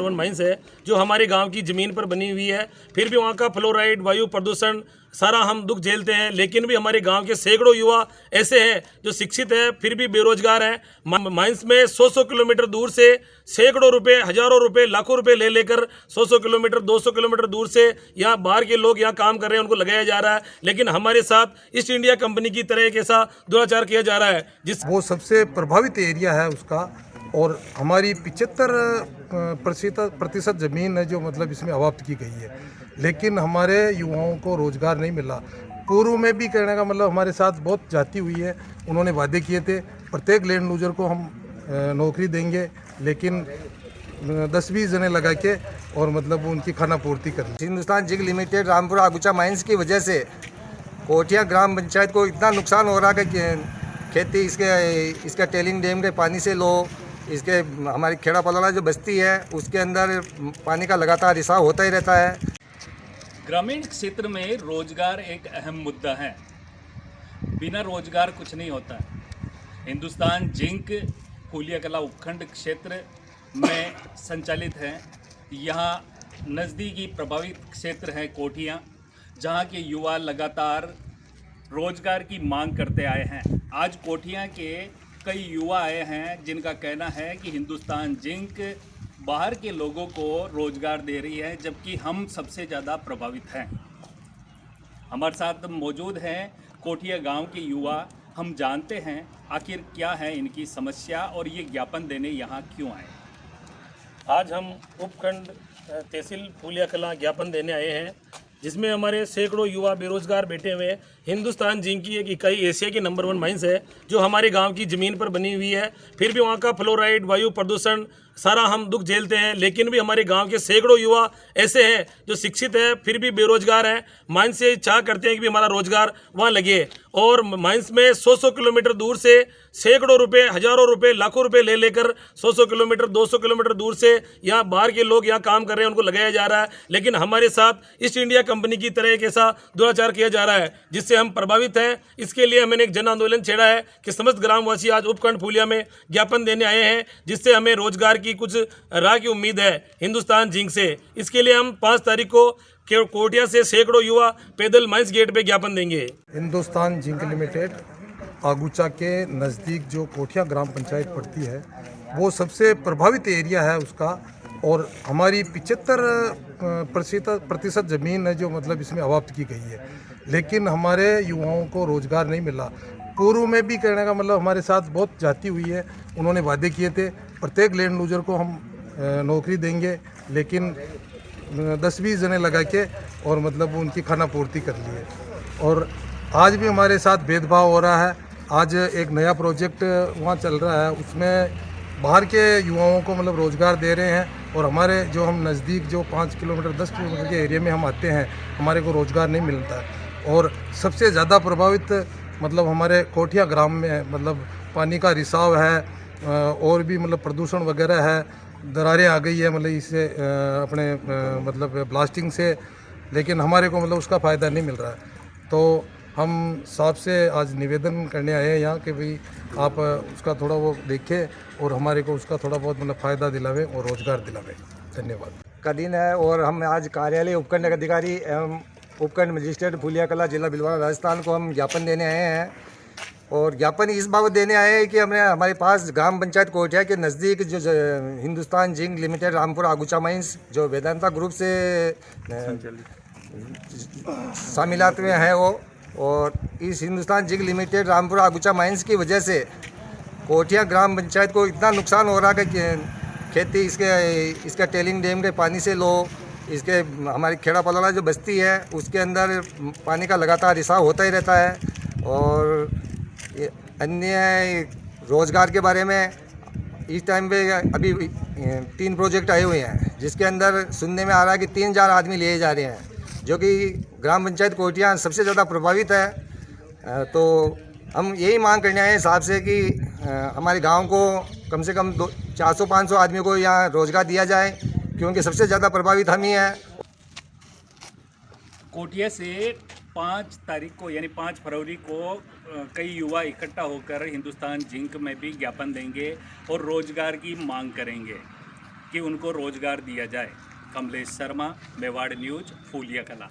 Mines है जो हमारे गांव की ज़मीन पर बनी हुई है। फिर भी वहां का फ्लोराइड, वायु प्रदूषण सारा हम दुख झेलते हैं। लेकिन भी हमारे गांव के सैकड़ों युवा ऐसे हैं जो शिक्षित हैं फिर भी बेरोजगार हैं। माइंस में 100 किलोमीटर दूर से सैकड़ों रुपए, हजारों रुपए, लाखों रुपए ले लेकर 100 किलोमीटर, 200 किलोमीटर दूर से यहाँ बाहर के लोग यहाँ काम कर रहे हैं, उनको लगाया जा रहा है। लेकिन हमारे साथ ईस्ट इंडिया कंपनी की तरह एक ऐसा दुराचार किया जा रहा है जिस वो सबसे प्रभावित एरिया है उसका। और हमारी 75% ज़मीन है जो मतलब इसमें अवाप्त की गई है, लेकिन हमारे युवाओं को रोज़गार नहीं मिला। पूर्व में भी कहने का मतलब हमारे साथ बहुत जाती हुई है। उन्होंने वादे किए थे प्रत्येक लैंड लूजर को हम नौकरी देंगे, लेकिन 10-20 जने लगा के और मतलब उनकी खाना पूर्ति कर ली। Hindustan zinc limited Rampur Agucha mines की वजह से कोठिया ग्राम पंचायत को इतना नुकसान हो रहा है कि खेती इसका टेलिंग डैम के पानी से लो, इसके हमारी खेड़ा पलौड़ा जो बस्ती है उसके अंदर पानी का लगातार रिसाव होता ही रहता है। ग्रामीण क्षेत्र में रोजगार एक अहम मुद्दा है। बिना रोजगार कुछ नहीं होता। हिंदुस्तान जिंक फूलिया कला उपखंड क्षेत्र में संचालित है। यहाँ नज़दीकी प्रभावित क्षेत्र है कोठियाँ, जहाँ के युवा लगातार रोजगार की मांग करते आए हैं। आज कोठियाँ के कई युवा आए हैं जिनका कहना है कि हिंदुस्तान जिंक बाहर के लोगों को रोजगार दे रही है, जबकि हम सबसे ज़्यादा प्रभावित हैं। हमारे साथ मौजूद हैं कोठिया गांव के युवा। हम जानते हैं आखिर क्या है इनकी समस्या और ये ज्ञापन देने यहाँ क्यों आए। आज हम उपखंड तहसील फूलिया कला ज्ञापन देने आए हैं, जिसमें हमारे सैकड़ों युवा बेरोजगार बैठे हुए हैं। हिंदुस्तान जिंक की एक इकाई एशिया की नंबर 1 माइंस है जो हमारे गांव की ज़मीन पर बनी हुई है। फिर भी वहां का फ्लोराइड, वायु प्रदूषण सारा हम दुख झेलते हैं। लेकिन भी हमारे गांव के सैकड़ों युवा ऐसे हैं जो शिक्षित हैं फिर भी बेरोजगार हैं। माइंस से चाह करते हैं कि भी हमारा रोजगार वहाँ लगे। और माइंस में 100 किलोमीटर दूर से सैकड़ों रुपए, हजारों रुपए, लाखों रुपए ले लेकर 100 किलोमीटर, 200 किलोमीटर दूर से यहाँ बाहर के लोग यहाँ काम कर रहे हैं, उनको लगाया जा रहा है। लेकिन हमारे साथ ईस्ट इंडिया कंपनी की तरह एक ऐसा दुराचार किया जा रहा है जिससे हम प्रभावित हैं। इसके लिए मैंने एक जन आंदोलन छेड़ा है कि समस्त ग्रामवासी आज उपखंड फूलिया में ज्ञापन देने आए हैं, जिससे हमें रोजगार की कुछ राह की उम्मीद है हिंदुस्तान जिंक से। इसके लिए हम 5 तारीख को कोठिया से सैकड़ों युवा पैदल माइंस गेट पे ज्ञापन देंगे। हिंदुस्तान जिंक लिमिटेड आगुचा के नज़दीक जो कोठिया ग्राम पंचायत पड़ती है, वो सबसे प्रभावित एरिया है उसका। और हमारी 75% ज़मीन है जो मतलब इसमें अवाप्त की गई है, लेकिन हमारे युवाओं को रोज़गार नहीं मिला। पूर्व में भी कहने का मतलब हमारे साथ बहुत जाती हुई है। उन्होंने वादे किए थे प्रत्येक लैंड लूजर को हम नौकरी देंगे, लेकिन 10-20 जने लगा के और मतलब उनकी खाना पूर्ति कर ली है। और आज भी हमारे साथ भेदभाव हो रहा है। आज एक नया प्रोजेक्ट वहाँ चल रहा है, उसमें बाहर के युवाओं को मतलब रोज़गार दे रहे हैं। और हमारे जो हम नज़दीक जो 5 किलोमीटर 10 किलोमीटर के एरिया में हम आते हैं, हमारे को रोज़गार नहीं मिलता है। और सबसे ज़्यादा प्रभावित मतलब हमारे कोठिया ग्राम में है। मतलब पानी का रिसाव है और भी मतलब प्रदूषण वगैरह है, दरारें आ गई है मतलब इससे अपने मतलब ब्लास्टिंग से, लेकिन हमारे को मतलब उसका फ़ायदा नहीं मिल रहा है। तो हम साहब से आज निवेदन करने आए हैं यहाँ कि भाई आप उसका थोड़ा वो देखें और हमारे को उसका थोड़ा बहुत मतलब फ़ायदा दिलावे और रोज़गार दिलावे। धन्यवाद का दिन है और हम आज कार्यालय उपखंड अधिकारी एवं उपखंड मजिस्ट्रेट फूलिया कला जिला भिलवाड़ा राजस्थान को हम ज्ञापन देने आए हैं। और ज्ञापन इस बाबत देने आए हैं कि हमारे पास ग्राम पंचायत कोठिया के नज़दीक जो Hindustan zinc limited Rampur Agucha mines जो वेदांता ग्रुप से शामिलात में है वो, और इस Hindustan zinc limited Rampur Agucha mines की वजह से कोठिया ग्राम पंचायत को इतना नुकसान हो रहा है कि खेती इसका टेलिंग डैम के पानी से लो, इसके हमारी खेड़ा पलौड़ा जो बस्ती है उसके अंदर पानी का लगातार रिसाव होता ही रहता है। और अन्य रोज़गार के बारे में इस टाइम पे अभी 3 प्रोजेक्ट आए हुए हैं, जिसके अंदर सुनने में आ रहा है कि 3000 आदमी लिए जा रहे हैं, जो कि ग्राम पंचायत कोठिया सबसे ज़्यादा प्रभावित है। तो हम यही मांग करने आए हैं साहब से कि हमारे गांव को कम से कम 400-500 आदमियों को यहाँ रोज़गार दिया जाए, क्योंकि सबसे ज़्यादा प्रभावित हम ही हैं। कोठिया से 5 तारीख को यानी 5 फरवरी को कई युवा इकट्ठा होकर हिंदुस्तान जिंक में भी ज्ञापन देंगे और रोजगार की मांग करेंगे। कि उनको रोजगार दिया जाए। कमलेश शर्मा, मेवाड़ न्यूज, फूलिया कला।